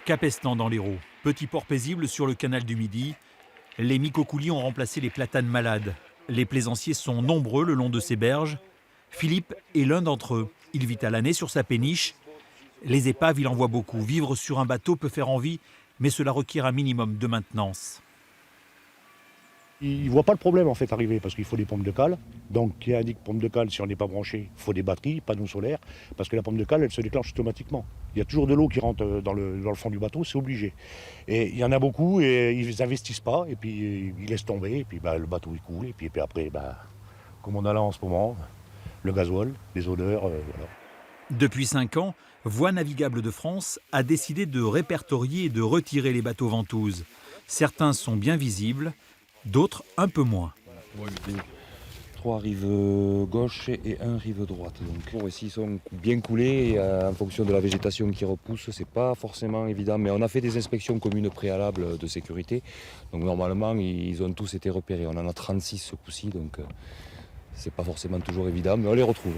Capestan dans l'Hérault, petit port paisible sur le canal du Midi. Les micocoulis ont remplacé les platanes malades. Les plaisanciers sont nombreux le long de ces berges. Philippe est l'un d'entre eux. Il vit à l'année sur sa péniche. Les épaves, il en voit beaucoup. Vivre sur un bateau peut faire envie, mais cela requiert un minimum de maintenance. Ils ne voient pas le problème en fait arriver parce qu'il faut des pompes de cale. Donc qui indique pompe de cale, si on n'est pas branché, il faut des batteries, panneaux solaires, parce que la pompe de cale, elle se déclenche automatiquement. Il y a toujours de l'eau qui rentre dans le fond du bateau, c'est obligé. Et il y en a beaucoup et ils n'investissent pas, et puis ils laissent tomber, et puis le bateau il coule, et puis après, comme on a là en ce moment, le gasoil, les odeurs, voilà. Depuis 5 ans, Voies navigables de France a décidé de répertorier et de retirer les bateaux ventouses. Certains sont bien visibles, d'autres un peu moins. 3 rives gauche et 1 rive droite. Donc, s'ils sont bien coulés, en fonction de la végétation qui repousse, c'est pas forcément évident. Mais on a fait des inspections communes préalables de sécurité. Donc normalement, ils ont tous été repérés. On en a 36 ce coup-ci, donc c'est pas forcément toujours évident, mais on les retrouve.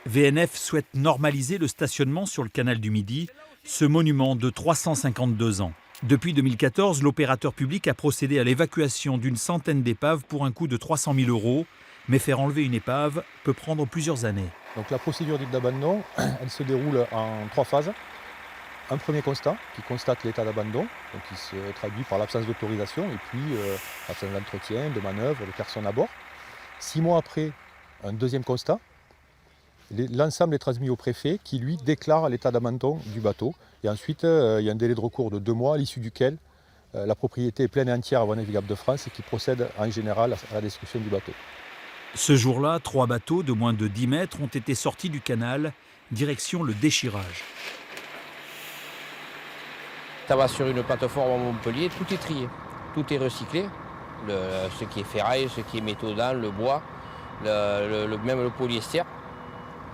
VNF souhaite normaliser le stationnement sur le canal du Midi, ce monument de 352 ans. Depuis 2014, l'opérateur public a procédé à l'évacuation d'une centaine d'épaves pour un coût de 300 000 €. Mais faire enlever une épave peut prendre plusieurs années. Donc la procédure dite d'abandon, elle se déroule en 3 phases. Un premier constat qui constate l'état d'abandon, donc qui se traduit par l'absence d'autorisation et puis l'absence d'entretien, de manœuvre, de personnes à bord. 6 mois après, un deuxième constat. L'ensemble est transmis au préfet qui, lui, déclare l'état d'abandon du bateau. Et ensuite, il y a un délai de recours de 2 mois, à l'issue duquel la propriété est pleine et entière à Voies navigables de France et qui procède en général à la destruction du bateau. Ce jour-là, 3 bateaux de moins de 10 mètres ont été sortis du canal, direction le déchirage. Ça va sur une plateforme à Montpellier, tout est trié, tout est recyclé. Ce qui est ferraille, ce qui est métaux dans, le bois, même le polyester.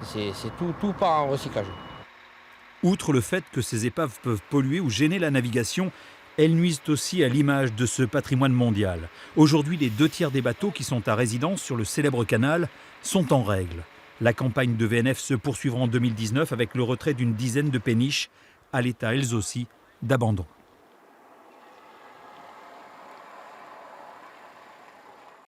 C'est tout part en recyclage. Outre le fait que ces épaves peuvent polluer ou gêner la navigation, elles nuisent aussi à l'image de ce patrimoine mondial. Aujourd'hui, les 2/3 des bateaux qui sont à résidence sur le célèbre canal sont en règle. La campagne de VNF se poursuivra en 2019 avec le retrait d'une dizaine de péniches à l'état, elles aussi, d'abandon.